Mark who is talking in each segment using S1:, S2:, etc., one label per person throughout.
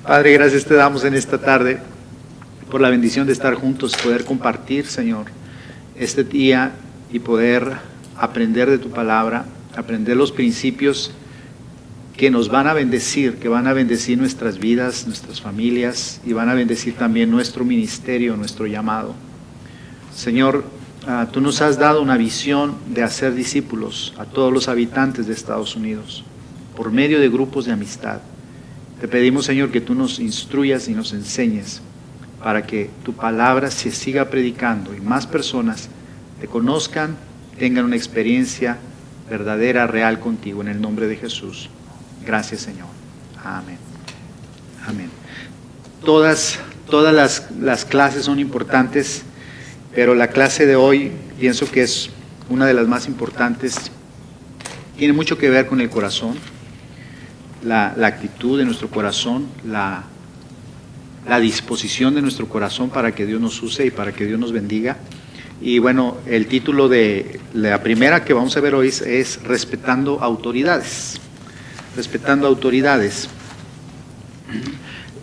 S1: Padre, gracias te damos en esta tarde por la bendición de estar juntos, poder compartir, Señor, este día y poder aprender de tu palabra, aprender los principios que nos van a bendecir, que van a bendecir nuestras vidas, nuestras familias y van a bendecir también nuestro ministerio, nuestro llamado. Señor, tú nos has dado una visión de hacer discípulos a todos los habitantes de Estados Unidos por medio de grupos de amistad. Te pedimos, Señor, que tú nos instruyas y nos enseñes para que tu palabra se siga predicando y más personas te conozcan, tengan una experiencia verdadera, real contigo, en el nombre de Jesús. Gracias, Señor. Amén. Amén. Todas las clases son importantes, pero la clase de hoy pienso que es una de las más importantes. Tiene mucho que ver con el corazón, la actitud de nuestro corazón, la disposición de nuestro corazón para que Dios nos use y para que Dios nos bendiga. Y bueno, el título de la primera que vamos a ver hoy es Respetando Autoridades. Respetando autoridades.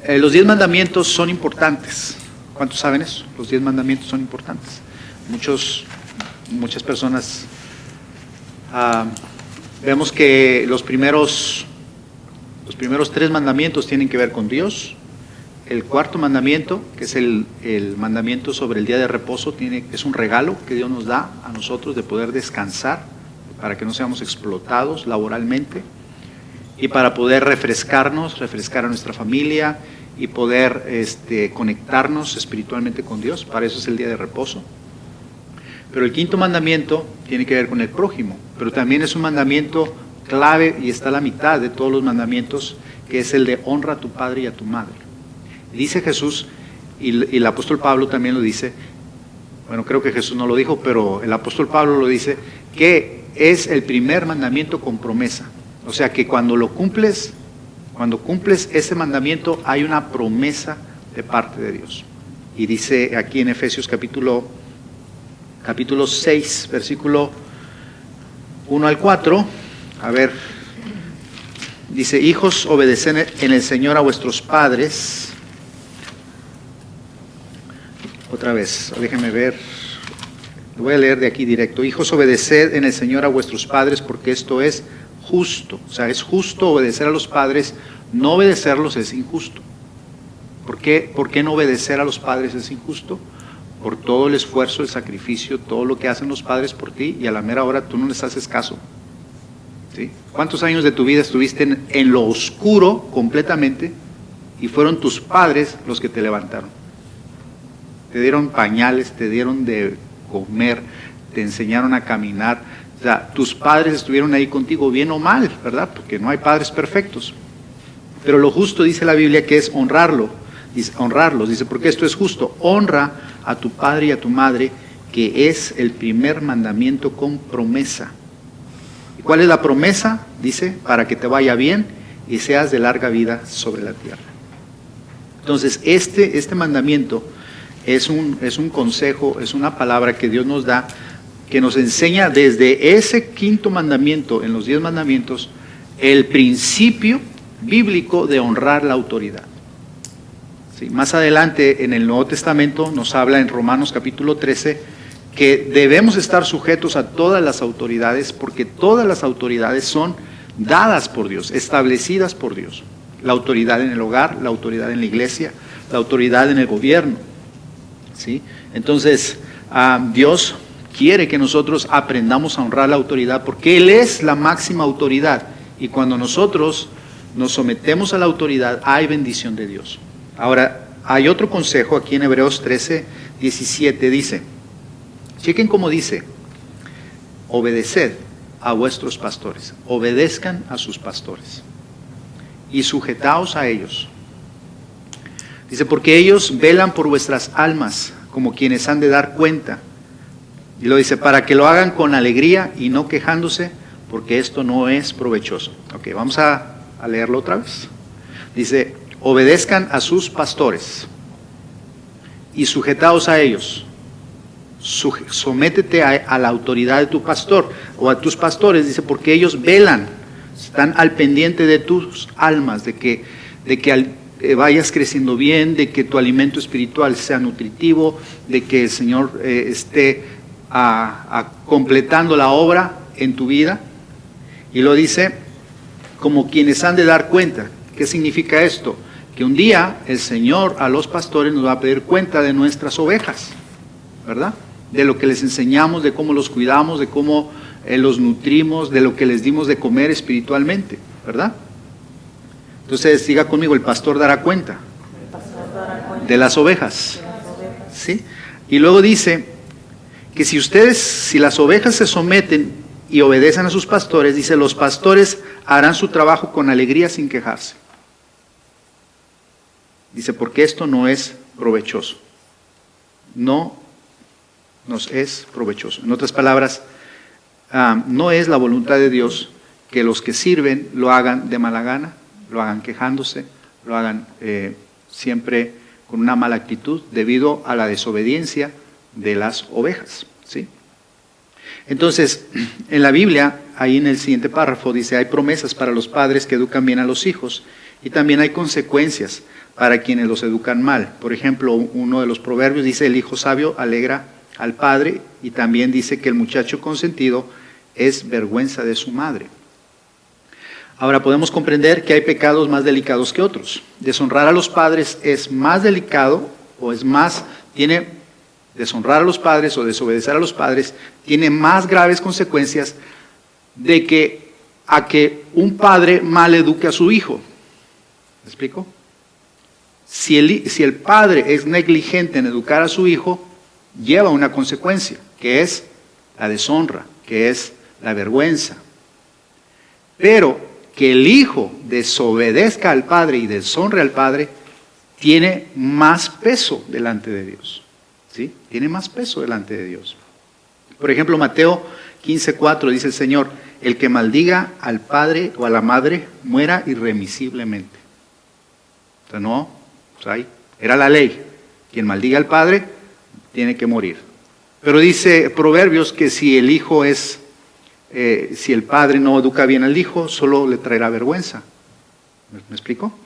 S1: Los 10 mandamientos son importantes. ¿Cuántos saben eso? Los 10 mandamientos son importantes. Muchas personas vemos que los primeros 3 mandamientos tienen que ver con Dios. El cuarto mandamiento, que es el mandamiento sobre el día de reposo, es un regalo que Dios nos da a nosotros de poder descansar para que no seamos explotados laboralmente y para poder refrescar a nuestra familia y poder conectarnos espiritualmente con Dios. Para eso es el día de reposo. Pero el quinto mandamiento tiene que ver con el prójimo, pero también es un mandamiento clave y está a la mitad de todos los mandamientos, que es el de honra a tu padre y a tu madre. Dice Jesús, y el apóstol Pablo también lo dice, bueno, creo que Jesús no lo dijo, pero el apóstol Pablo lo dice, que es el primer mandamiento con promesa. O sea que cuando cumples ese mandamiento, hay una promesa de parte de Dios. Y dice aquí en Efesios capítulo 6, versículo 1 al 4, a ver, dice: hijos, obedeced en el Señor a vuestros padres. Otra vez, déjenme ver, lo voy a leer de aquí directo. Hijos, obedeced en el Señor a vuestros padres, porque esto es justo. O sea, es justo obedecer a los padres, no obedecerlos es injusto. ¿Por qué no obedecer a los padres es injusto? Por todo el esfuerzo, el sacrificio, todo lo que hacen los padres por ti, y a la mera hora tú no les haces caso. ¿Sí? ¿Cuántos años de tu vida estuviste en lo oscuro completamente y fueron tus padres los que te levantaron? Te dieron pañales, te dieron de comer, te enseñaron a caminar. O sea, tus padres estuvieron ahí contigo, bien o mal, ¿verdad? Porque no hay padres perfectos. Pero lo justo, dice la Biblia, que es honrarlos. Dice, porque esto es justo. Honra a tu padre y a tu madre, que es el primer mandamiento con promesa. ¿Y cuál es la promesa? Dice, para que te vaya bien y seas de larga vida sobre la tierra. Entonces, este mandamiento es un consejo, es una palabra que Dios nos da, que nos enseña desde ese quinto mandamiento, en los 10 mandamientos, el principio bíblico de honrar la autoridad. Sí, más adelante en el Nuevo Testamento nos habla en Romanos capítulo 13 que debemos estar sujetos a todas las autoridades, porque todas las autoridades son dadas por Dios, establecidas por Dios. La autoridad en el hogar, la autoridad en la iglesia, la autoridad en el gobierno. ¿Sí? Entonces, Dios quiere que nosotros aprendamos a honrar la autoridad, porque Él es la máxima autoridad, y cuando nosotros nos sometemos a la autoridad, hay bendición de Dios. Ahora, hay otro consejo aquí en Hebreos 13, 17, dice, chequen cómo dice: obedeced a vuestros pastores, obedezcan a sus pastores y sujetaos a ellos. Dice, porque ellos velan por vuestras almas como quienes han de dar cuenta. Y lo dice, para que lo hagan con alegría y no quejándose, porque esto no es provechoso. Ok, vamos a leerlo otra vez. Dice, obedezcan a sus pastores y sujetaos a ellos. Sométete a la autoridad de tu pastor o a tus pastores, dice, porque ellos velan, están al pendiente de tus almas, de que vayas creciendo bien, de que tu alimento espiritual sea nutritivo, de que el Señor esté completando la obra en tu vida. Y lo dice como quienes han de dar cuenta. ¿Qué significa esto? Que un día el Señor a los pastores nos va a pedir cuenta de nuestras ovejas, ¿verdad? De lo que les enseñamos, de cómo los cuidamos, de cómo los nutrimos, de lo que les dimos de comer espiritualmente, ¿verdad? Entonces diga conmigo, el pastor dará cuenta de las ovejas, ¿sí? Y luego dice que si las ovejas se someten y obedecen a sus pastores, dice, los pastores harán su trabajo con alegría sin quejarse. Dice, porque esto no es provechoso. No nos es provechoso. En otras palabras, no es la voluntad de Dios que los que sirven lo hagan de mala gana, lo hagan quejándose, lo hagan siempre con una mala actitud debido a la desobediencia de las ovejas, ¿sí? Entonces, en la Biblia, ahí en el siguiente párrafo, dice, hay promesas para los padres que educan bien a los hijos y también hay consecuencias para quienes los educan mal. Por ejemplo, uno de los proverbios dice, el hijo sabio alegra al padre, y también dice que el muchacho consentido es vergüenza de su madre. Ahora podemos comprender que hay pecados más delicados que otros. Deshonrar a los padres es más delicado, deshonrar a los padres o desobedecer a los padres tiene más graves consecuencias de que un padre mal eduque a su hijo. ¿Me explico? Si el padre es negligente en educar a su hijo, lleva una consecuencia, que es la deshonra, que es la vergüenza. Pero que el hijo desobedezca al padre y deshonre al padre, tiene más peso delante de Dios. ¿Sí? Tiene más peso delante de Dios. Por ejemplo, Mateo 15:4 dice el Señor, el que maldiga al padre o a la madre muera irremisiblemente. O sea, no, era la ley. Quien maldiga al padre tiene que morir. Pero dice Proverbios que si el padre no educa bien al hijo, solo le traerá vergüenza. ¿Me explico?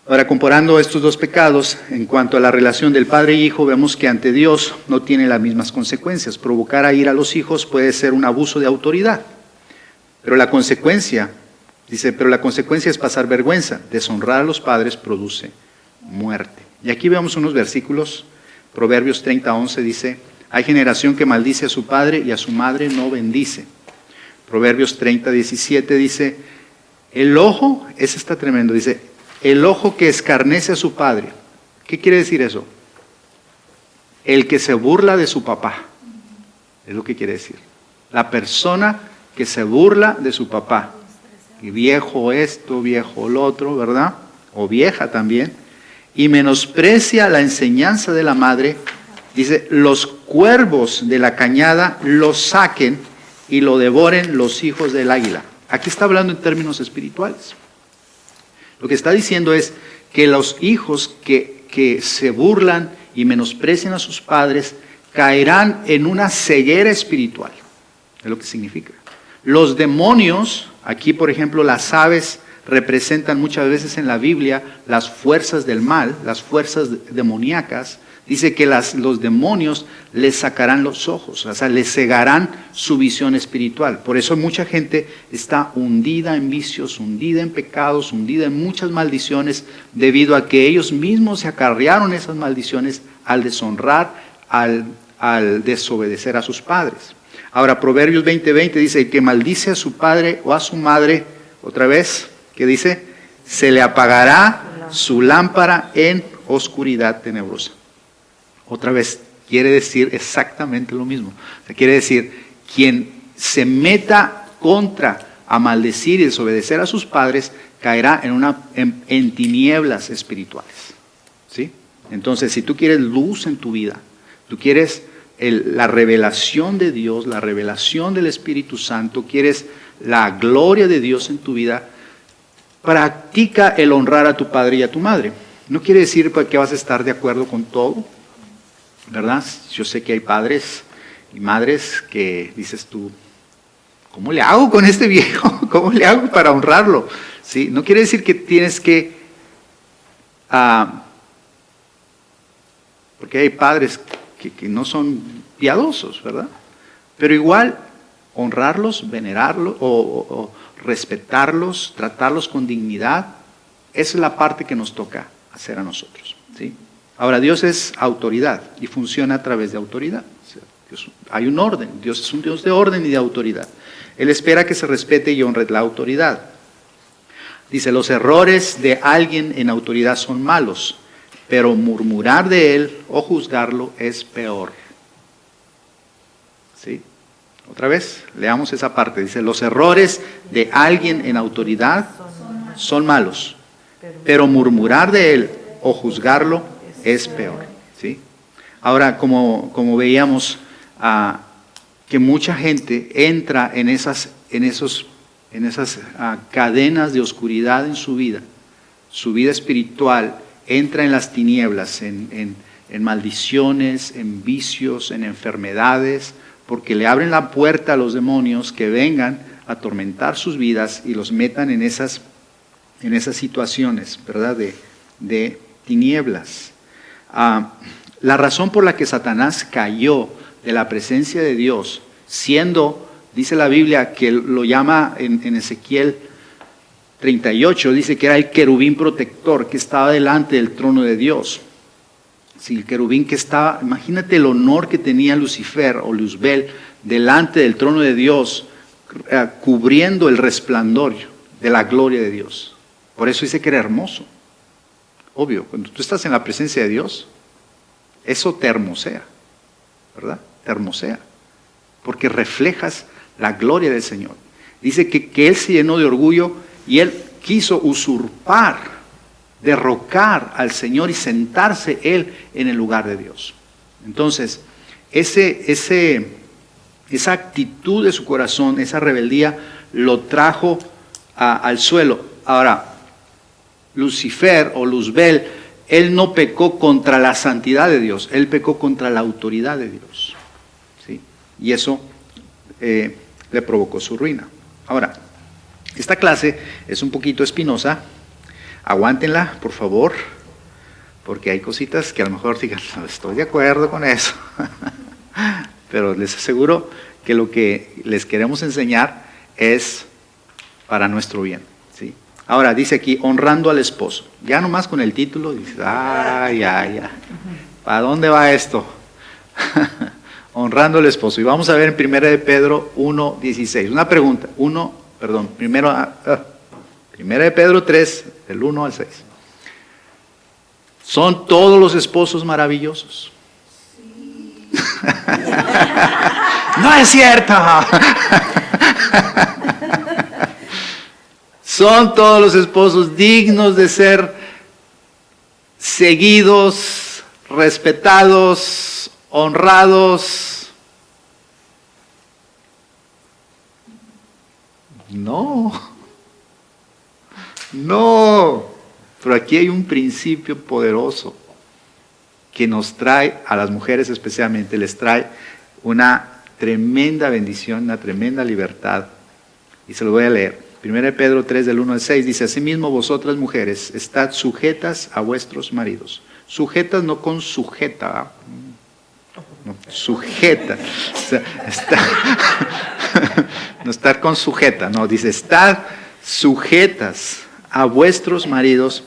S1: Ahora, comparando estos dos pecados, en cuanto a la relación del padre y hijo, vemos que ante Dios no tiene las mismas consecuencias. Provocar a ira a los hijos puede ser un abuso de autoridad. Pero la consecuencia es pasar vergüenza. Deshonrar a los padres produce muerte. Y aquí vemos unos versículos. Proverbios 30:11 dice, hay generación que maldice a su padre y a su madre no bendice. Proverbios 30:17 dice, el ojo, ese está tremendo, dice, el ojo que escarnece a su padre. ¿Qué quiere decir eso? El que se burla de su papá. Es lo que quiere decir. La persona que se burla de su papá. Y viejo esto, viejo lo otro, ¿verdad? O vieja también. Y menosprecia la enseñanza de la madre. Dice, los cuervos de la cañada lo saquen y lo devoren los hijos del águila. Aquí está hablando en términos espirituales. Lo que está diciendo es que los hijos que se burlan y menosprecian a sus padres caerán en una ceguera espiritual. Es lo que significa. Los demonios, aquí por ejemplo las aves representan muchas veces en la Biblia las fuerzas del mal, las fuerzas demoníacas. Dice que los demonios les sacarán los ojos, o sea, les cegarán su visión espiritual. Por eso mucha gente está hundida en vicios, hundida en pecados, hundida en muchas maldiciones, debido a que ellos mismos se acarrearon esas maldiciones al deshonrar, al desobedecer a sus padres. Ahora, Proverbios 20:20 dice, el que maldice a su padre o a su madre, otra vez, ¿qué dice? Se le apagará su lámpara en oscuridad tenebrosa. Otra vez, quiere decir exactamente lo mismo. O sea, quiere decir, quien se meta a maldecir y desobedecer a sus padres, caerá en tinieblas espirituales. ¿Sí? Entonces, si tú quieres luz en tu vida, tú quieres la revelación de Dios, la revelación del Espíritu Santo, quieres la gloria de Dios en tu vida, practica el honrar a tu padre y a tu madre. No quiere decir que vas a estar de acuerdo con todo, ¿verdad? Yo sé que hay padres y madres que dices tú, ¿cómo le hago con este viejo? ¿Cómo le hago para honrarlo? ¿Sí? No quiere decir que tienes que Porque hay padres que no son piadosos, ¿verdad? Pero igual, honrarlos, venerarlos o respetarlos, tratarlos con dignidad, esa es la parte que nos toca hacer a nosotros, ¿sí? Ahora, Dios es autoridad y funciona a través de autoridad. O sea, hay un orden, Dios es un Dios de orden y de autoridad. Él espera que se respete y honre la autoridad. Dice, los errores de alguien en autoridad son malos, pero murmurar de él o juzgarlo es peor. ¿Sí? Otra vez, leamos esa parte. Dice, los errores de alguien en autoridad son malos, pero murmurar de él o juzgarlo es peor. ¿Sí? Ahora, como veíamos, que mucha gente entra en esas cadenas de oscuridad en su vida espiritual, entra en las tinieblas, en maldiciones, en vicios, en enfermedades, porque le abren la puerta a los demonios que vengan a atormentar sus vidas y los metan en esas situaciones, ¿verdad?, de tinieblas. La razón por la que Satanás cayó de la presencia de Dios, siendo, dice la Biblia, que lo llama en Ezequiel 38, dice que era el querubín protector que estaba delante del trono de Dios. Sí, el querubín que estaba, imagínate el honor que tenía Lucifer o Luzbel delante del trono de Dios, cubriendo el resplandor de la gloria de Dios. Por eso dice que era hermoso. Obvio, cuando tú estás en la presencia de Dios, eso te hermosea, ¿verdad? Te hermosea, porque reflejas la gloria del Señor. Dice que él se llenó de orgullo y él quiso usurpar, derrocar al Señor y sentarse él en el lugar de Dios. Entonces, esa actitud de su corazón, esa rebeldía, lo trajo al suelo. Ahora, Lucifer o Luzbel, él no pecó contra la santidad de Dios, él pecó contra la autoridad de Dios. ¿Sí? Y eso le provocó su ruina. Ahora, esta clase es un poquito espinosa. Aguántenla, por favor, porque hay cositas que a lo mejor digan, no estoy de acuerdo con eso. Pero les aseguro que lo que les queremos enseñar es para nuestro bien. ¿Sí? Ahora, dice aquí, honrando al esposo. Ya nomás con el título, dices, ya. ¿Para dónde va esto? Honrando al esposo. Y vamos a ver en 1 de Pedro 1:16. Una pregunta. 1 de Pedro 3, del 1 al 6. ¿Son todos los esposos maravillosos? Sí. No es cierto. ¿Son todos los esposos dignos de ser seguidos, respetados, honrados? No, pero aquí hay un principio poderoso que nos trae, a las mujeres especialmente, les trae una tremenda bendición, una tremenda libertad. Y se lo voy a leer. 1 Pedro 3, del 1 al 6, dice, asimismo vosotras mujeres, estad sujetas a vuestros maridos. Sujetas no con sujeta, no, sujeta. O sea, no estar con sujeta, no, dice, estad sujetas a vuestros maridos.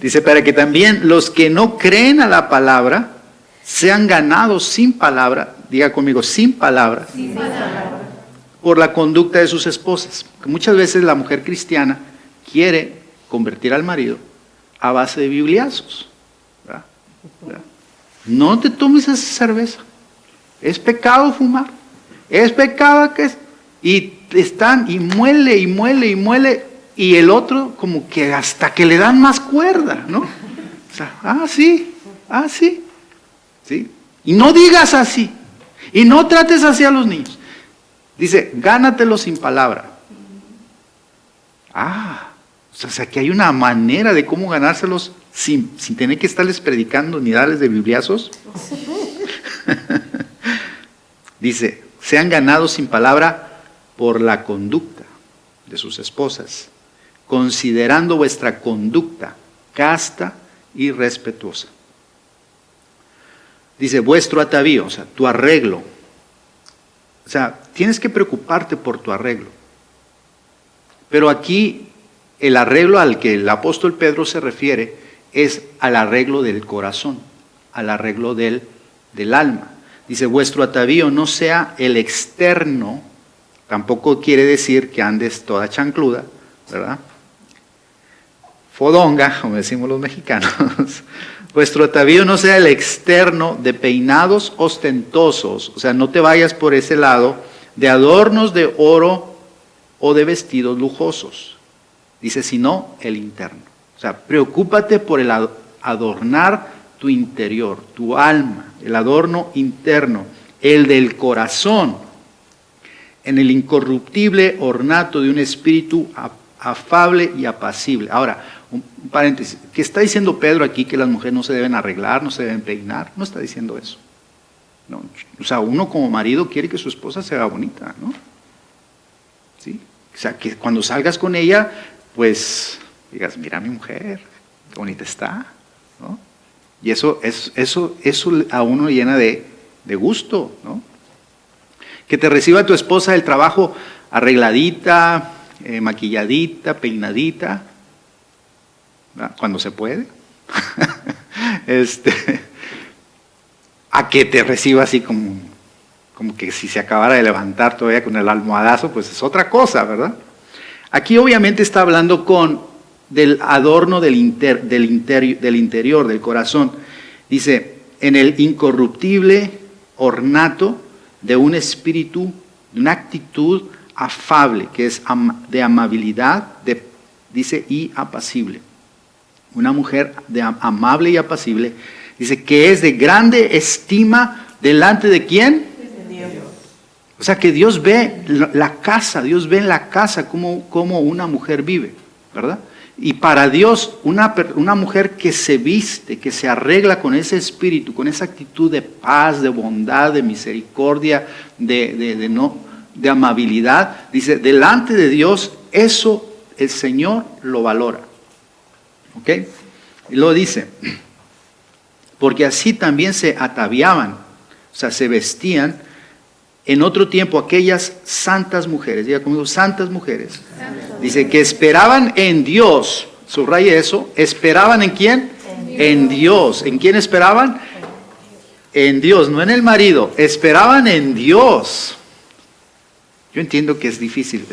S1: Dice, para que también los que no creen a la palabra sean ganados sin palabra, diga conmigo, sin palabra, por la conducta de sus esposas. Que muchas veces la mujer cristiana quiere convertir al marido a base de bibliazos. ¿Verdad? No te tomes esa cerveza. Es pecado fumar. Es pecado que es. Y están y muele, y el otro como que hasta que le dan más cuerda, ¿no? O sea, sí. ¿Sí? Y no digas así. Y no trates así a los niños. Dice, gánatelo sin palabra. O sea que hay una manera de cómo ganárselos sin tener que estarles predicando ni darles de bibliazos. Dice, sean ganados sin palabra por la conducta de sus esposas, considerando vuestra conducta casta y respetuosa. Dice, vuestro atavío, o sea, tu arreglo. O sea, tienes que preocuparte por tu arreglo. Pero aquí el arreglo al que el apóstol Pedro se refiere es al arreglo del corazón, al arreglo del alma. Dice, vuestro atavío no sea el externo, tampoco quiere decir que andes toda chancluda, ¿verdad? Fodonga, como decimos los mexicanos. Vuestro atavío no sea el externo de peinados ostentosos, o sea, no te vayas por ese lado, de adornos de oro o de vestidos lujosos. Dice, sino el interno. O sea, preocúpate por el adornar tu interior, tu alma, el adorno interno, el del corazón, en el incorruptible ornato de un espíritu afable y apacible. Ahora, un paréntesis, ¿qué está diciendo Pedro aquí? Que las mujeres no se deben arreglar, no se deben peinar. No está diciendo eso. No, o sea, uno como marido quiere que su esposa se vea bonita, ¿no? ¿Sí? O sea, que cuando salgas con ella, pues digas, mira a mi mujer, qué bonita está, ¿no? Y eso a uno llena de gusto, ¿no? Que te reciba tu esposa del trabajo arregladita, maquilladita, peinadita, ¿verdad? Cuando se puede. A que te reciba así como que si se acabara de levantar todavía con el almohadazo, pues es otra cosa, ¿verdad? Aquí obviamente está hablando del adorno del interior, del corazón. Dice, en el incorruptible ornato de un espíritu, de una actitud afable, que es de amabilidad, dice, y apacible. Una mujer amable y apacible, dice, que es de grande estima delante de ¿quién? De Dios. O sea, que Dios ve la casa, Dios ve en la casa cómo una mujer vive, ¿verdad? Y para Dios, una mujer que se viste, que se arregla con ese espíritu, con esa actitud de paz, de bondad, de misericordia, de amabilidad, dice, delante de Dios, eso el Señor lo valora. ¿Ok? Y luego dice, porque así también se ataviaban, o sea, se vestían en otro tiempo aquellas santas mujeres, diga conmigo, santas mujeres. Dice que esperaban en Dios, subraya eso, esperaban en ¿quién? En Dios. ¿En quién esperaban? En Dios, no en el marido, esperaban en Dios. Yo entiendo que es difícil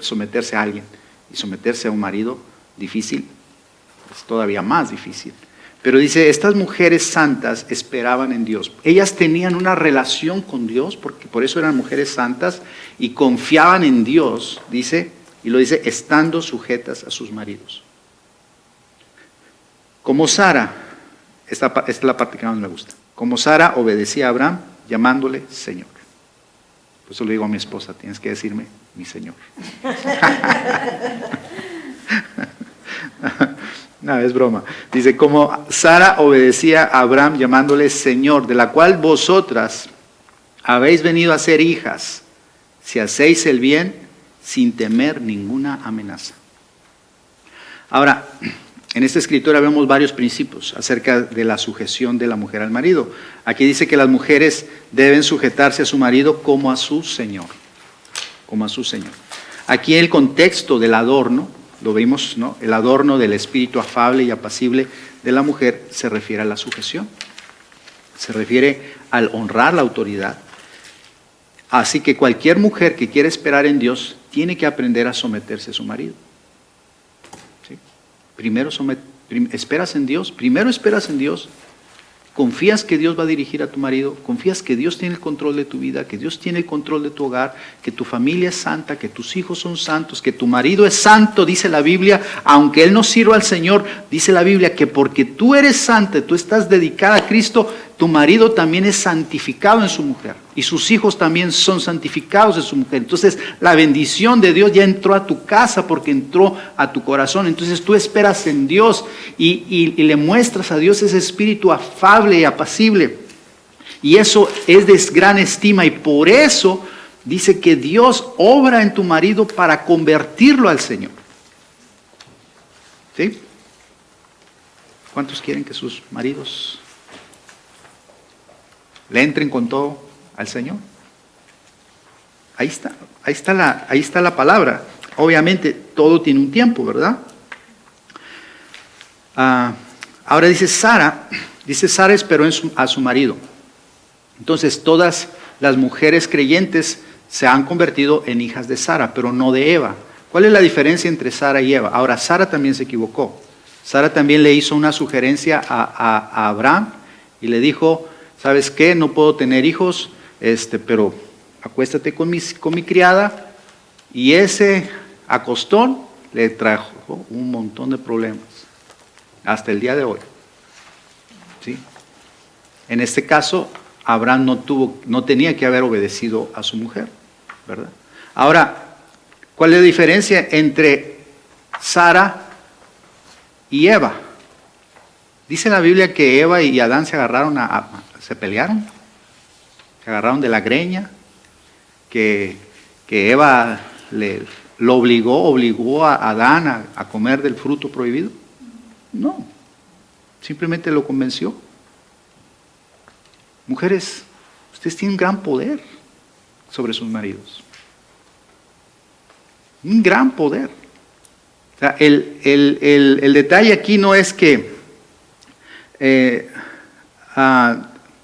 S1: someterse a alguien, y someterse a un marido difícil, es todavía más difícil. Pero dice, estas mujeres santas esperaban en Dios. Ellas tenían una relación con Dios, porque por eso eran mujeres santas, y confiaban en Dios, dice, y lo dice, estando sujetas a sus maridos. Como Sara, esta es la parte que más me gusta, como Sara obedecía a Abraham, llamándole Señor. Por eso le digo a mi esposa, tienes que decirme mi Señor. No, es broma. Dice, como Sara obedecía a Abraham llamándole Señor, de la cual vosotras habéis venido a ser hijas, si hacéis el bien sin temer ninguna amenaza. Ahora, en esta escritura vemos varios principios acerca de la sujeción de la mujer al marido. Aquí dice que las mujeres deben sujetarse a su marido como a su Señor. Como a su Señor. Aquí el contexto del adorno, lo vimos, ¿no? El adorno del espíritu afable y apacible de la mujer se refiere a la sujeción. Se refiere al honrar la autoridad. Así que cualquier mujer que quiera esperar en Dios tiene que aprender a someterse a su marido. ¿Sí? Primero esperas en Dios, confías que Dios va a dirigir a tu marido, confías que Dios tiene el control de tu vida, que Dios tiene el control de tu hogar, que tu familia es santa, que tus hijos son santos, que tu marido es santo, dice la Biblia, aunque él no sirva al Señor, dice la Biblia que porque tú eres santa, tú estás dedicada a Cristo, tu marido también es santificado en su mujer y sus hijos también son santificados en su mujer. Entonces la bendición de Dios ya entró a tu casa porque entró a tu corazón. Entonces tú esperas en Dios y le muestras a Dios ese espíritu afable y apacible. Y eso es de gran estima y por eso dice que Dios obra en tu marido para convertirlo al Señor. ¿Sí? ¿Cuántos quieren que sus maridos le entren con todo al Señor? Ahí está la palabra. Obviamente todo tiene un tiempo, ¿verdad? Ahora dice Sara esperó a su marido. Entonces todas las mujeres creyentes se han convertido en hijas de Sara, pero no de Eva. ¿Cuál es la diferencia entre Sara y Eva? Ahora, Sara también se equivocó. Sara también le hizo una sugerencia a Abraham y le dijo, ¿sabes qué? No puedo tener hijos, pero acuéstate con mi criada. Y ese acostón le trajo un montón de problemas hasta el día de hoy. ¿Sí? En este caso, Abraham no tenía que haber obedecido a su mujer, ¿verdad? Ahora, ¿cuál es la diferencia entre Sara y Eva? Dice la Biblia que Eva y Adán se agarraron, se pelearon, se agarraron de la greña, que Eva lo obligó a Adán a comer del fruto prohibido. No, simplemente lo convenció. Mujeres, ustedes tienen gran poder sobre sus maridos. Un gran poder. O sea, el detalle aquí no es que,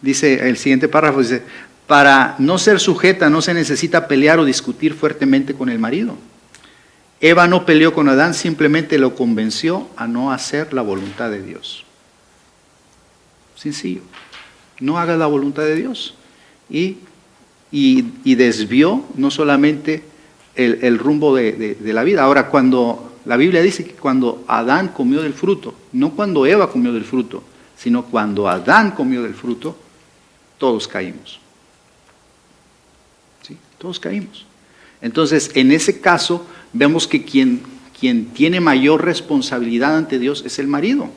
S1: dice el siguiente párrafo, dice, para no ser sujeta no se necesita pelear o discutir fuertemente con el marido. Eva no peleó con Adán, simplemente lo convenció a no hacer la voluntad de Dios. Sencillo. No hagas la voluntad de Dios. Y desvió no solamente el rumbo de la vida. Ahora, cuando la Biblia dice que cuando Adán comió del fruto, no cuando Eva comió del fruto, sino cuando Adán comió del fruto, todos caímos. ¿Sí? Todos caímos. Entonces, en ese caso, vemos que quien tiene mayor responsabilidad ante Dios es el marido.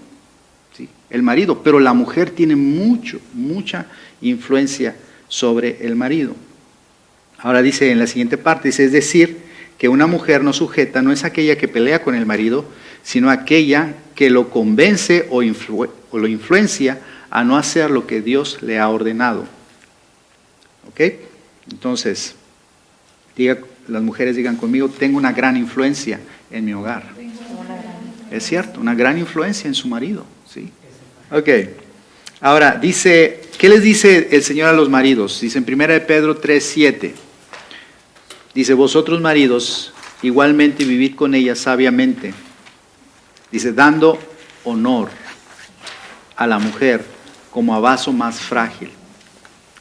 S1: ¿Sí? El marido, pero la mujer tiene mucha influencia sobre el marido. Ahora dice en la siguiente parte, dice, es decir, que una mujer no sujeta no es aquella que pelea con el marido, sino aquella que lo convence o lo influencia a no hacer lo que Dios le ha ordenado. ¿Ok? Entonces, las mujeres digan conmigo, tengo una gran influencia en mi hogar. Es cierto, una gran influencia en su marido. ¿Sí? Ok. Ahora, dice, ¿qué les dice el Señor a los maridos? Dice en 1 Pedro 3:7. Dice, vosotros maridos, igualmente vivid con ella sabiamente. Dice, dando honor a la mujer como a vaso más frágil.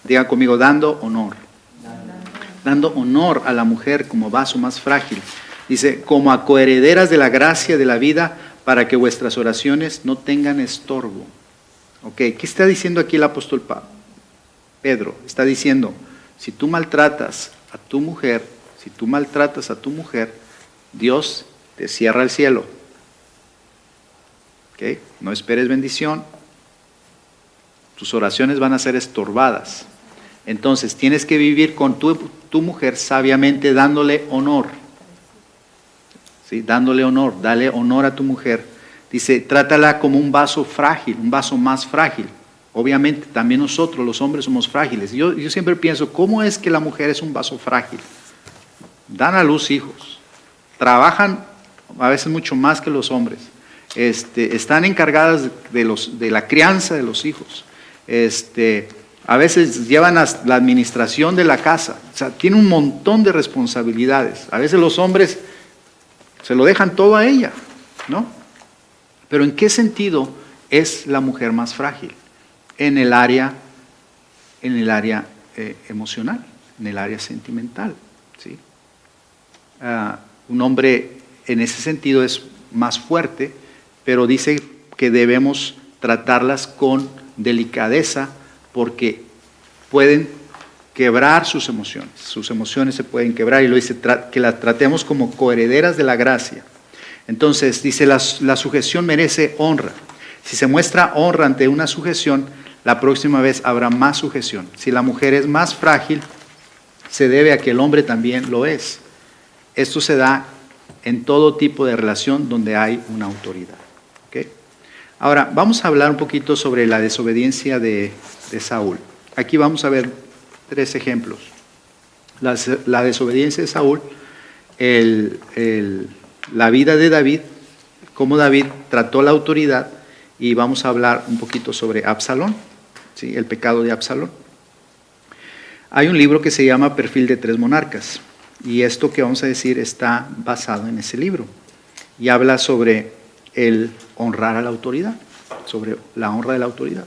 S1: Diga conmigo, dando honor. Dando honor a la mujer como vaso más frágil. Dice, como a coherederas de la gracia de la vida, para que vuestras oraciones no tengan estorbo. Ok, ¿qué está diciendo aquí el apóstol Pedro? Está diciendo, si tú maltratas a tu mujer, Dios te cierra el cielo. Ok, no esperes bendición. Tus oraciones van a ser estorbadas. Entonces, tienes que vivir con tu mujer sabiamente, dándole honor. ¿Sí? Dándole honor, dale honor a tu mujer. Dice, trátala como un vaso frágil, un vaso más frágil. Obviamente, también nosotros, los hombres, somos frágiles. Yo siempre pienso, ¿cómo es que la mujer es un vaso frágil? Dan a luz hijos, trabajan a veces mucho más que los hombres, están encargadas de la crianza de los hijos, a veces llevan la administración de la casa, o sea, tienen un montón de responsabilidades. A veces los hombres se lo dejan todo a ella, ¿no? Pero ¿en qué sentido es la mujer más frágil? En el área emocional, en el área sentimental, ¿sí? Un hombre en ese sentido es más fuerte, pero dice que debemos tratarlas con delicadeza porque pueden quebrar sus emociones se pueden quebrar, y lo dice que las tratemos como coherederas de la gracia. Entonces dice la sujeción merece honra. Si se muestra honra ante una sujeción, la próxima vez habrá más sujeción. Si la mujer es más frágil, se debe a que el hombre también lo es. Esto se da en todo tipo de relación donde hay una autoridad. ¿ok? Ahora, vamos a hablar un poquito sobre la desobediencia de Saúl. Aquí vamos a ver 3 ejemplos. La desobediencia de Saúl, la vida de David, cómo David trató la autoridad, y vamos a hablar un poquito sobre Absalón, ¿sí? El pecado de Absalón. Hay un libro que se llama Perfil de 3 monarcas, y esto que vamos a decir está basado en ese libro, y habla sobre el honrar a la autoridad, sobre la honra de la autoridad.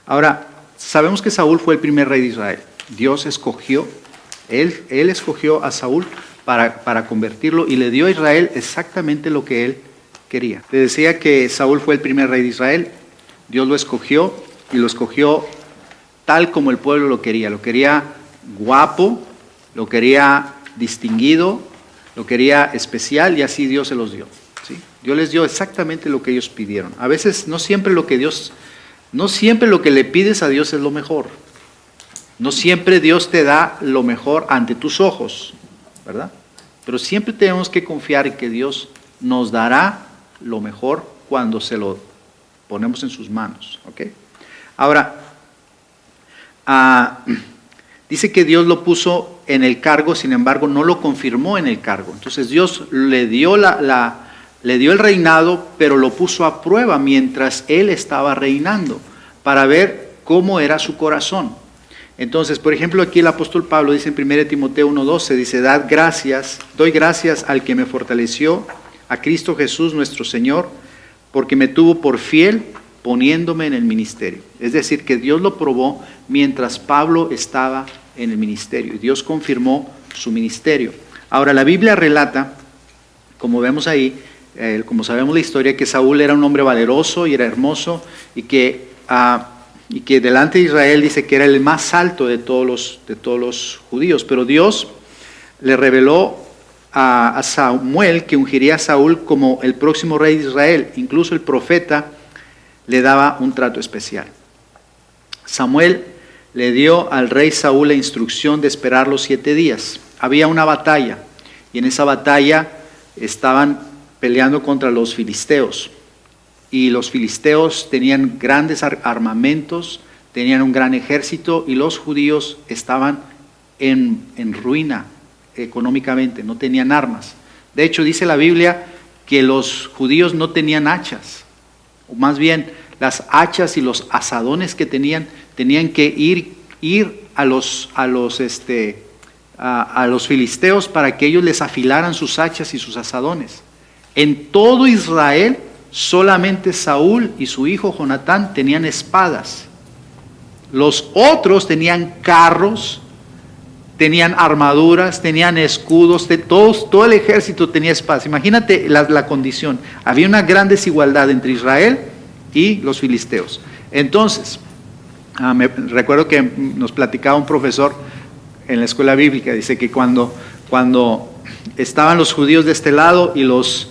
S1: Ahora, sabemos que Saúl fue el primer rey de Israel. Dios escogió, él escogió a Saúl para convertirlo, y le dio a Israel exactamente lo que él quería. Le decía que Saúl fue el primer rey de Israel. Dios lo escogió, y lo escogió tal como el pueblo lo quería. Lo quería guapo, lo quería distinguido, lo quería especial, y así Dios se los dio, ¿sí? Dios les dio exactamente lo que ellos pidieron. A veces no siempre lo que le pides a Dios es lo mejor. No siempre Dios te da lo mejor ante tus ojos, ¿verdad? Pero siempre tenemos que confiar en que Dios nos dará lo mejor cuando se lo ponemos en sus manos, ¿ok? Ahora, dice que Dios lo puso en el cargo, sin embargo no lo confirmó en el cargo. Entonces Dios le dio le dio el reinado, pero lo puso a prueba mientras él estaba reinando, para ver cómo era su corazón. Entonces, por ejemplo, aquí el apóstol Pablo dice en 1 Timoteo 1:12, dice: doy gracias al que me fortaleció, a Cristo Jesús nuestro Señor, porque me tuvo por fiel poniéndome en el ministerio. Es decir, que Dios lo probó mientras Pablo estaba en el ministerio, y Dios confirmó su ministerio. Ahora, la Biblia relata, como vemos ahí, como sabemos la historia, que Saúl era un hombre valeroso y era hermoso, y que delante de Israel dice que era el más alto de todos los judíos. Pero Dios le reveló a Samuel que ungiría a Saúl como el próximo rey de Israel. Incluso el profeta le daba un trato especial. Samuel le dio al rey Saúl la instrucción de esperar los 7 días. Había una batalla, y en esa batalla estaban peleando contra los filisteos. Y los filisteos tenían grandes armamentos, tenían un gran ejército, y los judíos estaban en ruina económicamente, no tenían armas. De hecho, dice la Biblia que los judíos no tenían hachas, o más bien las hachas y los asadones que tenían que ir a los filisteos para que ellos les afilaran sus hachas y sus asadones. En todo Israel, solamente Saúl y su hijo Jonatán tenían espadas. Los otros tenían carros, tenían armaduras, tenían escudos, todo el ejército tenía espadas. Imagínate la condición. Había una gran desigualdad entre Israel y los filisteos. Entonces, recuerdo que nos platicaba un profesor en la escuela bíblica, dice que cuando estaban los judíos de este lado y los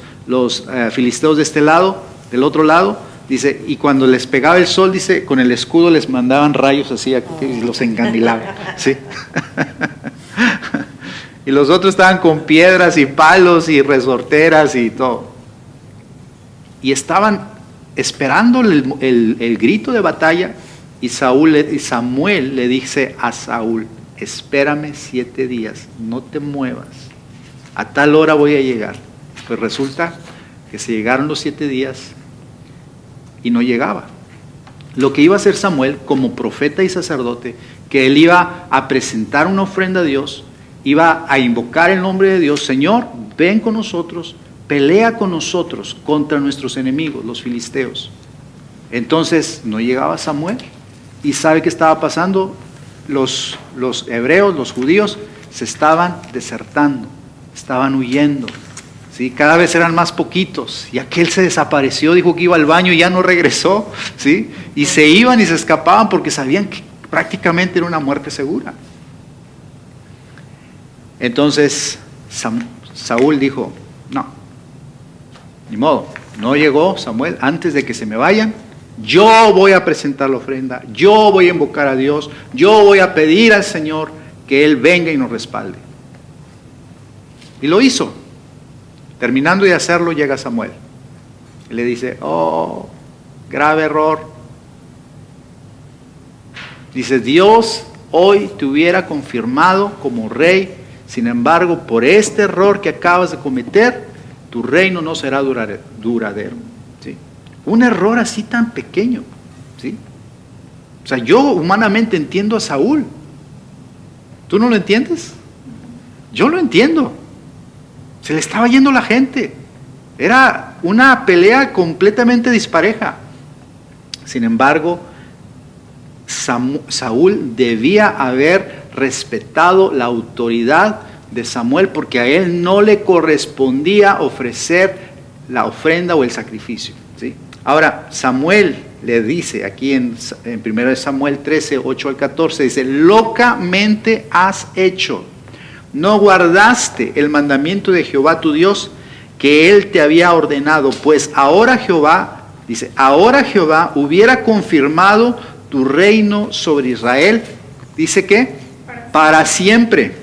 S1: filisteos de este lado, del otro lado, dice, y cuando les pegaba el sol, dice, con el escudo les mandaban rayos así, y los encandilaban, ¿sí? Y los otros estaban con piedras y palos y resorteras y todo. Y estaban esperando el grito de batalla, y Samuel le dice a Saúl: espérame 7 días, no te muevas, a tal hora voy a llegar. Pues resulta que se llegaron los 7 días y no llegaba. Lo que iba a hacer Samuel como profeta y sacerdote, que él iba a presentar una ofrenda a Dios, iba a invocar el nombre de Dios: Señor, ven con nosotros, pelea con nosotros contra nuestros enemigos, los filisteos. Entonces no llegaba Samuel. ¿Y sabe qué estaba pasando? Los hebreos, los judíos, se estaban desertando, estaban huyendo, ¿sí? Cada vez eran más poquitos, y aquel se desapareció, dijo que iba al baño y ya no regresó, ¿sí? Y se iban y se escapaban porque sabían que prácticamente era una muerte segura. Entonces Saúl dijo: no, ni modo, no llegó Samuel, antes de que se me vayan, yo voy a presentar la ofrenda, yo voy a invocar a Dios, yo voy a pedir al Señor que Él venga y nos respalde. Y lo hizo. Terminando de hacerlo, llega Samuel. Y le dice, oh, grave error. Dice, Dios hoy te hubiera confirmado como rey, sin embargo, por este error que acabas de cometer, tu reino no será duradero. ¿Sí? Un error así tan pequeño. ¿Sí? O sea, yo humanamente entiendo a Saúl. ¿Tú no lo entiendes? Yo lo entiendo. Se le estaba yendo la gente. Era una pelea completamente dispareja. Sin embargo, Saúl debía haber respetado la autoridad de Samuel, porque a él no le correspondía ofrecer la ofrenda o el sacrificio. ¿Sí? Ahora, Samuel le dice aquí en 1 Samuel 13, 8 al 14, dice, locamente has hecho, no guardaste el mandamiento de Jehová tu Dios, que él te había ordenado, pues ahora Jehová, dice, ahora Jehová hubiera confirmado tu reino sobre Israel, dice que para siempre,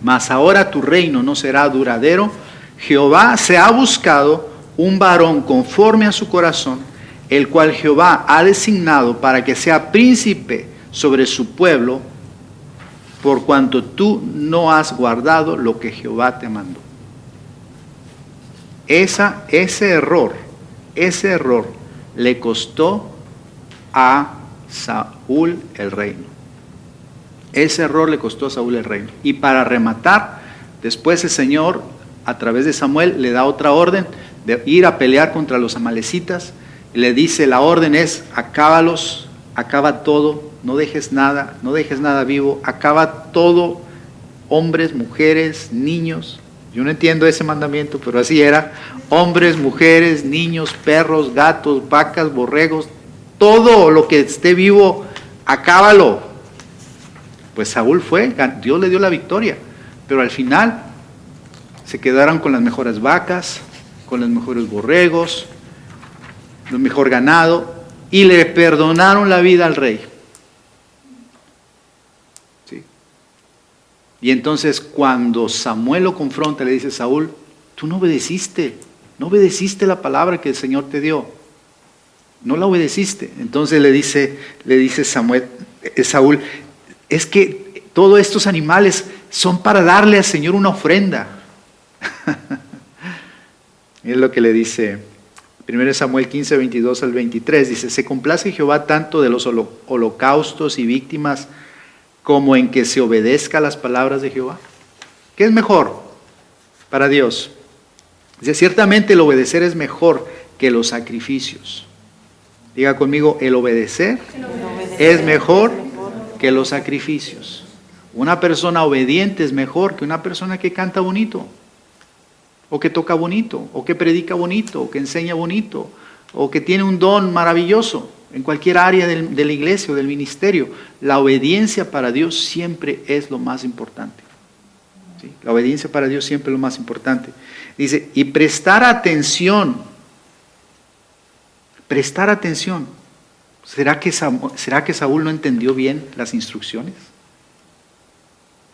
S1: mas ahora tu reino no será duradero. Jehová se ha buscado un varón conforme a su corazón, el cual Jehová ha designado para que sea príncipe sobre su pueblo, por cuanto tú no has guardado lo que Jehová te mandó. Ese error le costó a Saúl el reino. Ese error le costó a Saúl el reino. Y para rematar, después el Señor, a través de Samuel, le da otra orden de ir a pelear contra los amalecitas. Y le dice, la orden es, acábalos, acaba todo, no dejes nada vivo, acaba todo, hombres, mujeres, niños. Yo no entiendo ese mandamiento, pero así era. Hombres, mujeres, niños, perros, gatos, vacas, borregos, todo lo que esté vivo, acábalo. Pues Saúl fue, Dios le dio la victoria, pero al final se quedaron con las mejores vacas, con los mejores borregos, lo mejor ganado, y le perdonaron la vida al rey. ¿Sí? Y entonces cuando Samuel lo confronta, le dice, Saúl, tú no obedeciste la palabra que el Señor te dio, no la obedeciste. Entonces le dice Saúl, es que todos estos animales son para darle al Señor una ofrenda. Es lo que le dice 1 Samuel 15, 22 al 23. Dice, se complace Jehová tanto de los holocaustos y víctimas como en que se obedezca a las palabras de Jehová. ¿Qué es mejor para Dios? Dice, ciertamente el obedecer es mejor que los sacrificios. Diga conmigo, el obedecer es mejor que los sacrificios. Una persona obediente es mejor que una persona que canta bonito, o que toca bonito, o que predica bonito, o que enseña bonito, o que tiene un don maravilloso en cualquier área de la iglesia o del ministerio. La obediencia para Dios siempre es lo más importante. ¿Sí? La obediencia para Dios siempre es lo más importante. Dice, y prestar atención. Prestar atención. ¿Será que Saúl no entendió bien las instrucciones?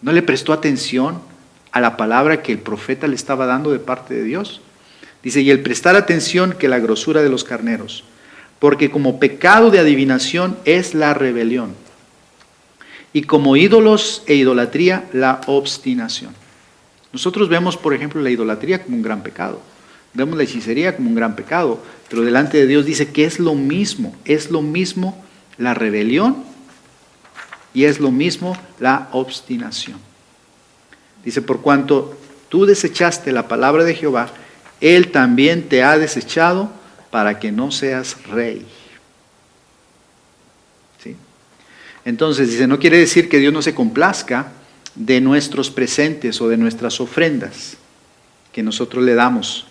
S1: ¿No le prestó atención a la palabra que el profeta le estaba dando de parte de Dios? Dice, y el prestar atención que la grosura de los carneros, porque como pecado de adivinación es la rebelión, y como ídolos e idolatría la obstinación. Nosotros vemos, por ejemplo, la idolatría como un gran pecado, vemos la hechicería como un gran pecado, pero delante de Dios dice que es lo mismo la rebelión y es lo mismo la obstinación. Dice, por cuanto tú desechaste la palabra de Jehová, Él también te ha desechado para que no seas rey. ¿Sí? Entonces, dice, no quiere decir que Dios no se complazca de nuestros presentes o de nuestras ofrendas que nosotros le damos.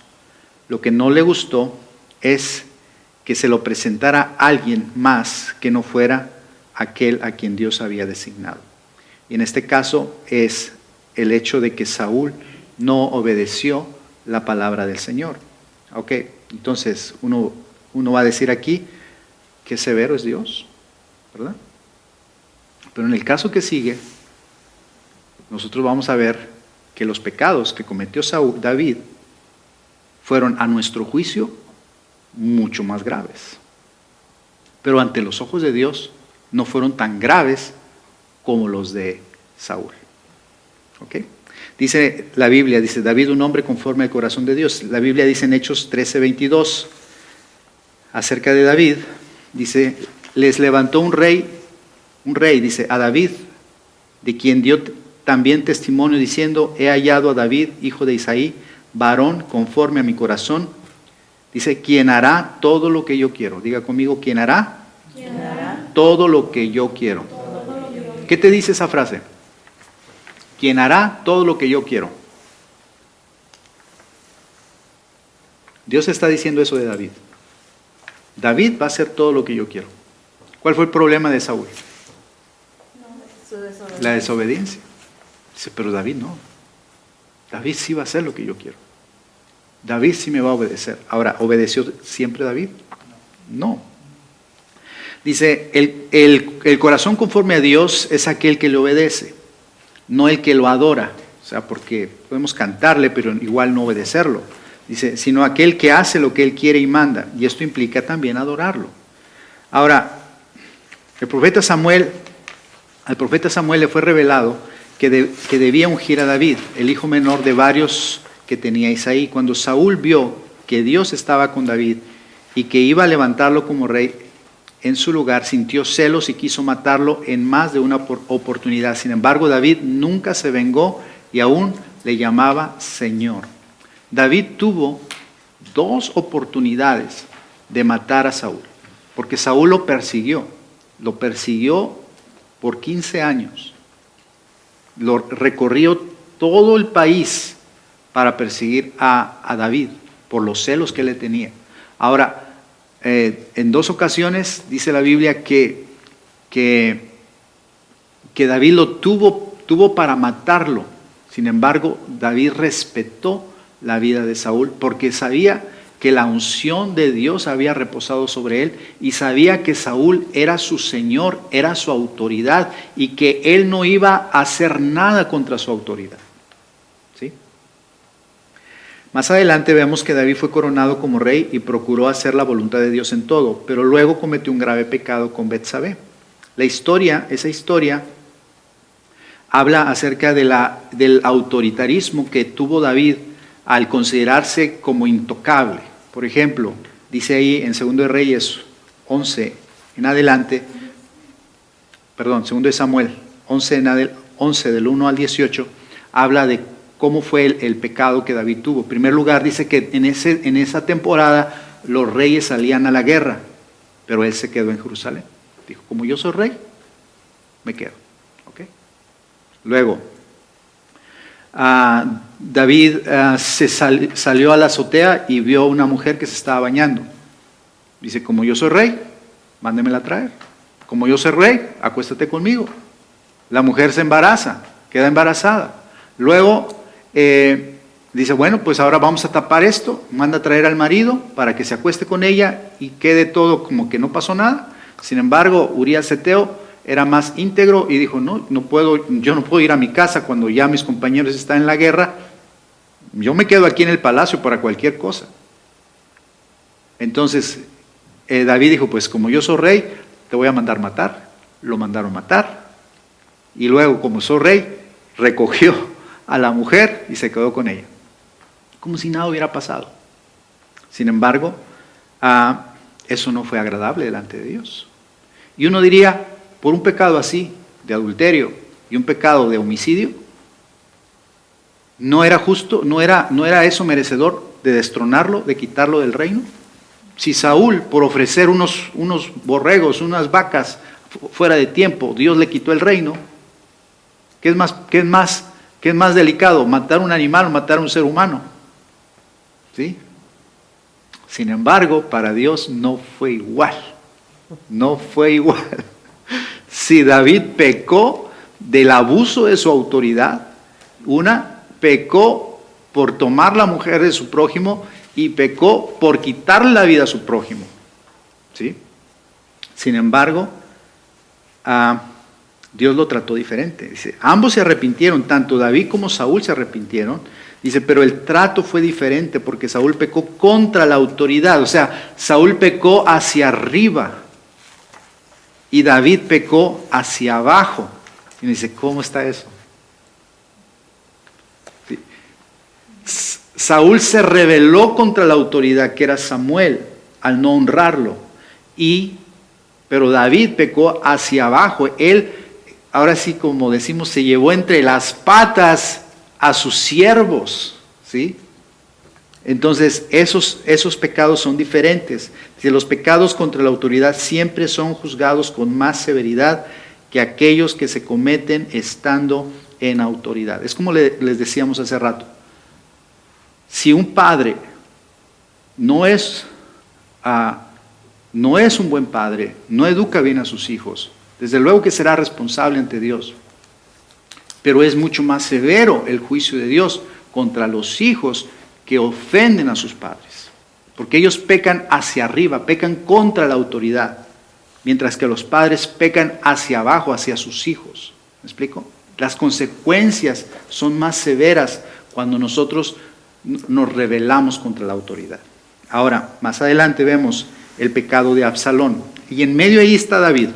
S1: Lo que no le gustó es que se lo presentara a alguien más que no fuera aquel a quien Dios había designado. Y en este caso es el hecho de que Saúl no obedeció la palabra del Señor. Ok, entonces uno va a decir aquí que severo es Dios, ¿verdad? Pero en el caso que sigue, nosotros vamos a ver que los pecados que cometió David fueron a nuestro juicio mucho más graves. Pero ante los ojos de Dios no fueron tan graves como los de Saúl. ¿Ok? Dice la Biblia, dice David, un hombre conforme al corazón de Dios. La Biblia dice en Hechos 13:22, acerca de David, dice, les levantó un rey, dice, a David, de quien dio también testimonio diciendo, he hallado a David, hijo de Isaí, varón conforme a mi corazón. Dice, quien hará todo lo que yo quiero. Diga conmigo, ¿quién hará? ¿Quién hará? Todo lo que yo quiero. ¿Qué te dice esa frase? ¿Quién hará todo lo que yo quiero? Dios está diciendo eso de David. David va a hacer todo lo que yo quiero. ¿Cuál fue el problema de Saúl? La desobediencia. Dice, pero David no. David sí va a hacer lo que yo quiero. David sí me va a obedecer. Ahora, ¿obedeció siempre David? No. Dice, el corazón conforme a Dios es aquel que le obedece, no el que lo adora. O sea, porque podemos cantarle, pero igual no obedecerlo. Dice, sino aquel que hace lo que él quiere y manda. Y esto implica también adorarlo. Ahora, al profeta Samuel le fue revelado que debía ungir a David, el hijo menor de varios que tenía Isaí. Cuando Saúl vio que Dios estaba con David y que iba a levantarlo como rey en su lugar, sintió celos y quiso matarlo en más de una oportunidad. Sin embargo, David nunca se vengó y aún le llamaba Señor. David tuvo 2 oportunidades de matar a Saúl, porque Saúl lo persiguió por 15 años. Lo recorrió todo el país para perseguir a David por los celos que le tenía. Ahora, en 2 ocasiones dice la Biblia que David lo tuvo para matarlo. Sin embargo, David respetó la vida de Saúl porque sabía que la unción de Dios había reposado sobre él y sabía que Saúl era su señor, era su autoridad y que él no iba a hacer nada contra su autoridad. ¿Sí? Más adelante vemos que David fue coronado como rey y procuró hacer la voluntad de Dios en todo, pero luego cometió un grave pecado con Betsabé. Esa historia habla acerca del autoritarismo que tuvo David al considerarse como intocable. Por ejemplo, dice ahí en 2 de Reyes 11 en adelante, 2 de Samuel 11 del 1 al 18, habla de cómo fue el pecado que David tuvo. En primer lugar, dice que en esa temporada los reyes salían a la guerra, pero él se quedó en Jerusalén. Dijo, como yo soy rey, me quedo. ¿Okay? Luego, David salió a la azotea y vio a una mujer que se estaba bañando. Dice, como yo soy rey, mándemela a traer. Como yo soy rey, acuéstate conmigo. La mujer se embaraza, queda embarazada. Luego dice, bueno, pues ahora vamos a tapar esto. Manda a traer al marido para que se acueste con ella y quede todo como que no pasó nada. Sin embargo, Urías Heteo era más íntegro y dijo, yo no puedo ir a mi casa cuando ya mis compañeros están en la guerra. Yo me quedo aquí en el palacio para cualquier cosa. Entonces, David dijo, pues como yo soy rey, te voy a mandar matar. Lo mandaron matar. Y luego, como soy rey, recogió a la mujer y se quedó con ella. Como si nada hubiera pasado. Sin embargo, eso no fue agradable delante de Dios. Y uno diría, por un pecado así, de adulterio y un pecado de homicidio, ¿no era justo, no era eso merecedor de destronarlo, de quitarlo del reino? Si Saúl, por ofrecer unos borregos, unas vacas fuera de tiempo, Dios le quitó el reino, ¿qué es más delicado? ¿Matar un animal o matar a un ser humano? ¿Sí? Sin embargo, para Dios no fue igual. No fue igual. Si David pecó del abuso de su autoridad, pecó por tomar la mujer de su prójimo y pecó por quitarle la vida a su prójimo. ¿Sí? Sin embargo, Dios lo trató diferente. Dice, ambos se arrepintieron, tanto David como Saúl se arrepintieron. Dice, pero el trato fue diferente porque Saúl pecó contra la autoridad. O sea, Saúl pecó hacia arriba y David pecó hacia abajo. Y me dice, ¿cómo está eso? Sí. Saúl se rebeló contra la autoridad que era Samuel al no honrarlo. Pero David pecó hacia abajo. Él, ahora sí como decimos, se llevó entre las patas a sus siervos, ¿sí? Entonces, esos pecados son diferentes. Si los pecados contra la autoridad siempre son juzgados con más severidad que aquellos que se cometen estando en autoridad. Es como les decíamos hace rato. Si un padre no es un buen padre, no educa bien a sus hijos, desde luego que será responsable ante Dios. Pero es mucho más severo el juicio de Dios contra los hijos que ofenden a sus padres. Porque ellos pecan hacia arriba, pecan contra la autoridad, mientras que los padres pecan hacia abajo, hacia sus hijos. ¿Me explico? Las consecuencias son más severas cuando nosotros nos rebelamos contra la autoridad. Ahora, más adelante vemos el pecado de Absalón. Y en medio ahí está David.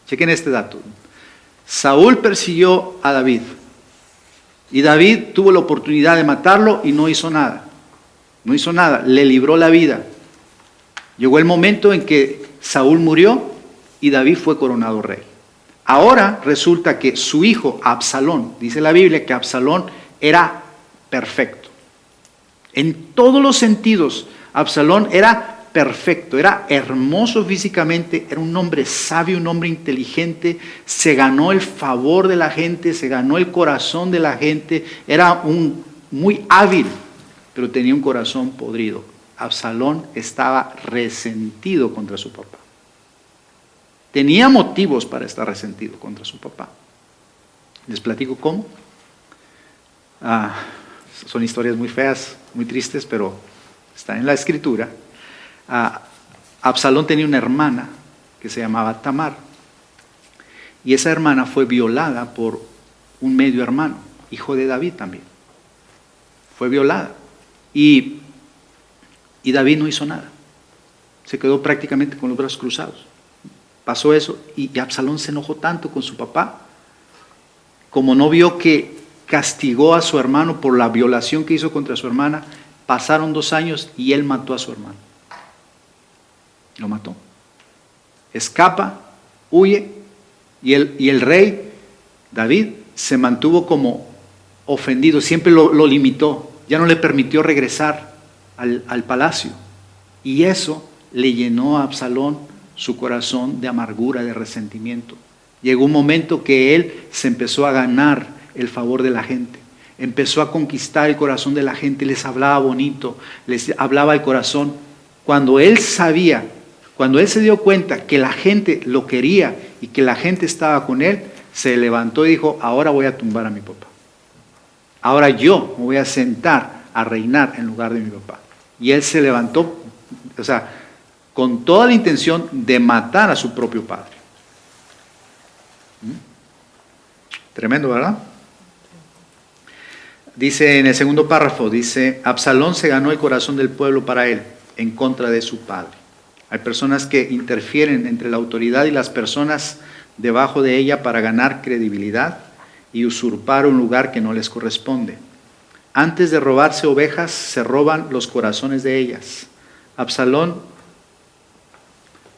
S1: Chequen este dato. Saúl persiguió a David y David tuvo la oportunidad de matarlo y no hizo nada. No hizo nada, le libró la vida. Llegó el momento en que Saúl murió y David fue coronado rey. Ahora resulta que su hijo Absalón, dice la Biblia que Absalón era perfecto. En todos los sentidos, Absalón era perfecto, era hermoso físicamente, era un hombre sabio, un hombre inteligente, se ganó el favor de la gente, se ganó el corazón de la gente, era muy hábil, pero tenía un corazón podrido. Absalón estaba resentido contra su papá. Tenía motivos para estar resentido contra su papá. Les platico cómo. Son historias muy feas, muy tristes, pero están en la Escritura. Absalón tenía una hermana que se llamaba Tamar. Y esa hermana fue violada por un medio hermano, hijo de David también. Fue violada. Y David no hizo nada. Se quedó prácticamente con los brazos cruzados. Pasó eso y Absalón se enojó tanto con su papá, como no vio que castigó a su hermano por la violación que hizo contra su hermana. Pasaron 2 años y él mató a su hermano. Lo mató. Escapa, huye, y el rey David se mantuvo como ofendido, siempre lo limitó, ya no le permitió regresar al palacio. Y eso le llenó a Absalón su corazón de amargura, de resentimiento. Llegó un momento que él se empezó a ganar el favor de la gente. Empezó a conquistar el corazón de la gente, les hablaba bonito, les hablaba el corazón. Cuando él se dio cuenta que la gente lo quería y que la gente estaba con él, se levantó y dijo, ahora voy a tumbar a mi papá. Ahora yo me voy a sentar a reinar en lugar de mi papá. Y él se levantó, con toda la intención de matar a su propio padre. Tremendo, ¿verdad? Dice en el segundo párrafo, dice, Absalón se ganó el corazón del pueblo para él, en contra de su padre. Hay personas que interfieren entre la autoridad y las personas debajo de ella para ganar credibilidad y usurpar un lugar que no les corresponde. Antes de robarse ovejas, se roban los corazones de ellas. Absalón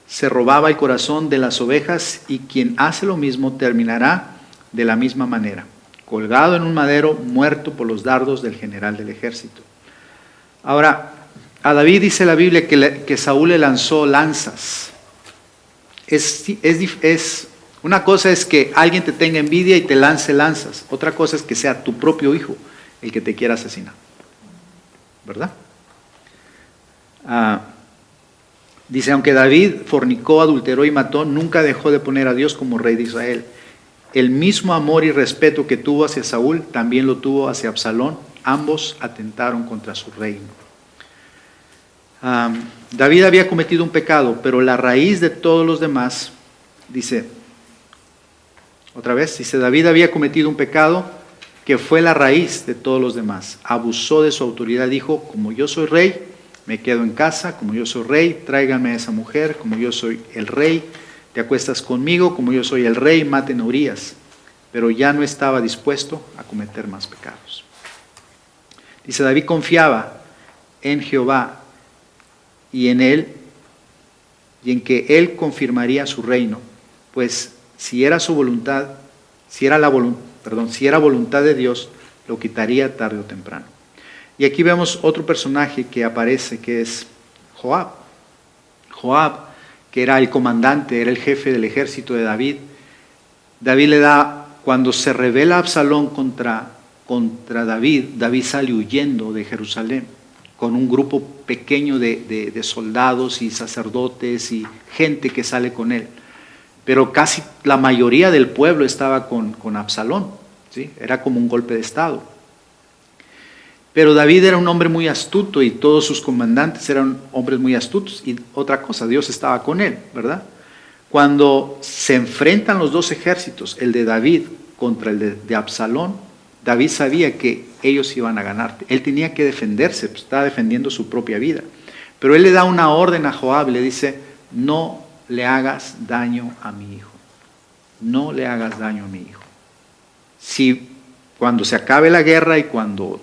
S1: se robaba el corazón de las ovejas y quien hace lo mismo terminará de la misma manera, colgado en un madero, muerto por los dardos del general del ejército. Ahora, a David dice la Biblia que Saúl le lanzó lanzas. Una cosa es que alguien te tenga envidia y te lance lanzas. Otra cosa es que sea tu propio hijo el que te quiera asesinar. ¿Verdad? Dice, aunque David fornicó, adulteró y mató, nunca dejó de poner a Dios como rey de Israel. El mismo amor y respeto que tuvo hacia Saúl, también lo tuvo hacia Absalón. Ambos atentaron contra su reino. David había cometido un pecado, pero la raíz de todos los demás, dice, otra vez, dice, David había cometido un pecado, que fue la raíz de todos los demás. Abusó de su autoridad, dijo, como yo soy rey, me quedo en casa, como yo soy rey, tráiganme a esa mujer, como yo soy el rey, te acuestas conmigo, como yo soy el rey, maten a Urías. Pero ya no estaba dispuesto a cometer más pecados. Dice, David confiaba en Jehová y en él, y en que él confirmaría su reino, pues si era su voluntad, si era voluntad de Dios, lo quitaría tarde o temprano. Y aquí vemos otro personaje que aparece, que es Joab. Joab, que era el comandante, era el jefe del ejército de David. David le da, cuando se rebela Absalón contra David, David sale huyendo de Jerusalén con un grupo pequeño de soldados y sacerdotes y gente que sale con él. Pero casi la mayoría del pueblo estaba con Absalón, ¿sí? Era como un golpe de estado. Pero David era un hombre muy astuto y todos sus comandantes eran hombres muy astutos. Y otra cosa, Dios estaba con él, ¿verdad? Cuando se enfrentan los dos ejércitos, el de David contra el de Absalón, David sabía que ellos iban a ganar. Él tenía que defenderse, pues estaba defendiendo su propia vida. Pero él le da una orden a Joab, le dice, no le hagas daño a mi hijo. No le hagas daño a mi hijo. Si cuando se acabe la guerra y cuando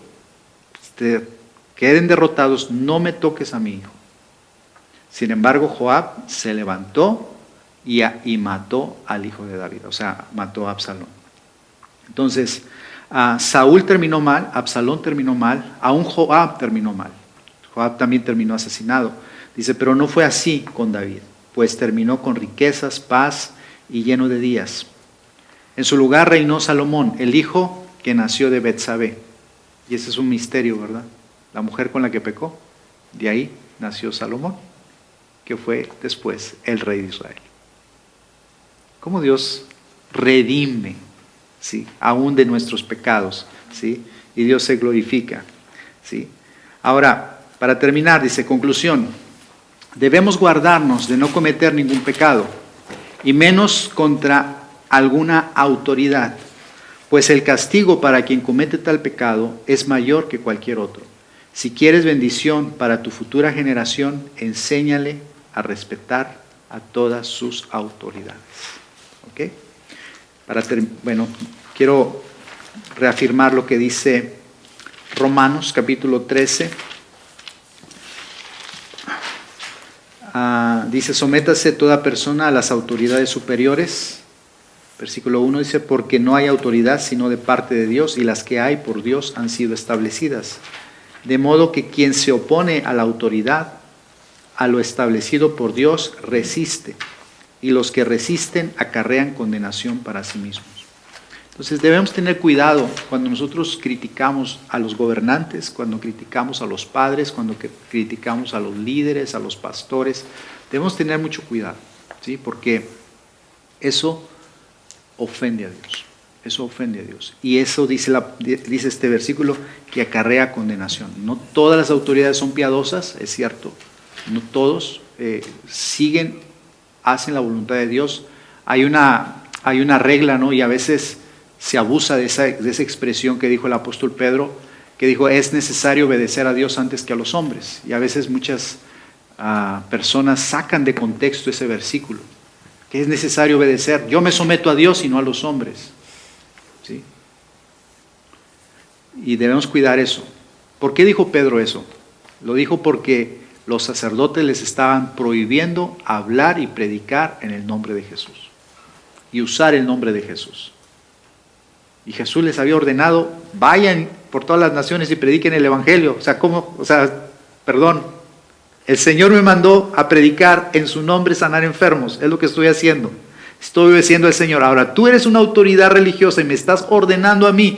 S1: queden derrotados, no me toques a mi hijo. Sin embargo, Joab se levantó y mató al hijo de David, o sea, mató a Absalón. Entonces, Saúl terminó mal, Absalón terminó mal, aún Joab terminó mal. Joab también terminó asesinado. Dice, pero no fue así con David, pues terminó con riquezas, paz y lleno de días. En su lugar reinó Salomón, el hijo que nació de Betsabé. Y ese es un misterio, ¿verdad? La mujer con la que pecó, de ahí nació Salomón, que fue después el rey de Israel. ¿Cómo Dios redime, ¿sí?, aún de nuestros pecados, ¿sí? Y Dios se glorifica, ¿sí? Ahora, para terminar, dice, conclusión, debemos guardarnos de no cometer ningún pecado, y menos contra alguna autoridad, pues el castigo para quien comete tal pecado es mayor que cualquier otro. Si quieres bendición para tu futura generación, enséñale a respetar a todas sus autoridades. ¿Ok? Bueno, quiero reafirmar lo que dice Romanos capítulo 13. Dice, sométase toda persona a las autoridades superiores. Versículo 1 dice, porque no hay autoridad sino de parte de Dios, y las que hay por Dios han sido establecidas. De modo que quien se opone a la autoridad, a lo establecido por Dios, resiste, y los que resisten acarrean condenación para sí mismos. Entonces debemos tener cuidado cuando nosotros criticamos a los gobernantes, cuando criticamos a los padres, cuando criticamos a los líderes, a los pastores. Debemos tener mucho cuidado, ¿sí? Porque eso ofende a Dios. Eso ofende a Dios. Y eso dice este versículo, que acarrea condenación. No todas las autoridades son piadosas, es cierto. No todos hacen la voluntad de Dios. Hay una regla, ¿no? Y a veces se abusa de esa expresión que dijo el apóstol Pedro, que dijo, es necesario obedecer a Dios antes que a los hombres. Y a veces muchas personas sacan de contexto ese versículo, que es necesario obedecer. Yo me someto a Dios y no a los hombres, ¿sí? Y debemos cuidar eso. ¿Por qué dijo Pedro eso? Lo dijo porque los sacerdotes les estaban prohibiendo hablar y predicar en el nombre de Jesús y usar el nombre de Jesús. Y Jesús les había ordenado, vayan por todas las naciones y prediquen el evangelio. El Señor me mandó a predicar en su nombre, sanar enfermos. Es lo que estoy haciendo. Estoy obedeciendo al Señor. Ahora, tú eres una autoridad religiosa y me estás ordenando a mí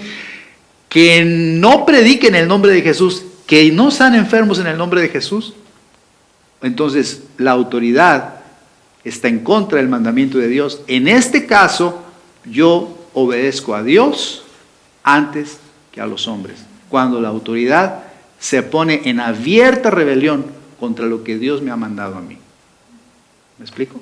S1: que no predique en el nombre de Jesús, que no sane enfermos en el nombre de Jesús. Entonces, la autoridad está en contra del mandamiento de Dios. En este caso, yo obedezco a Dios antes que a los hombres. Cuando la autoridad se pone en abierta rebelión contra lo que Dios me ha mandado a mí. ¿Me explico?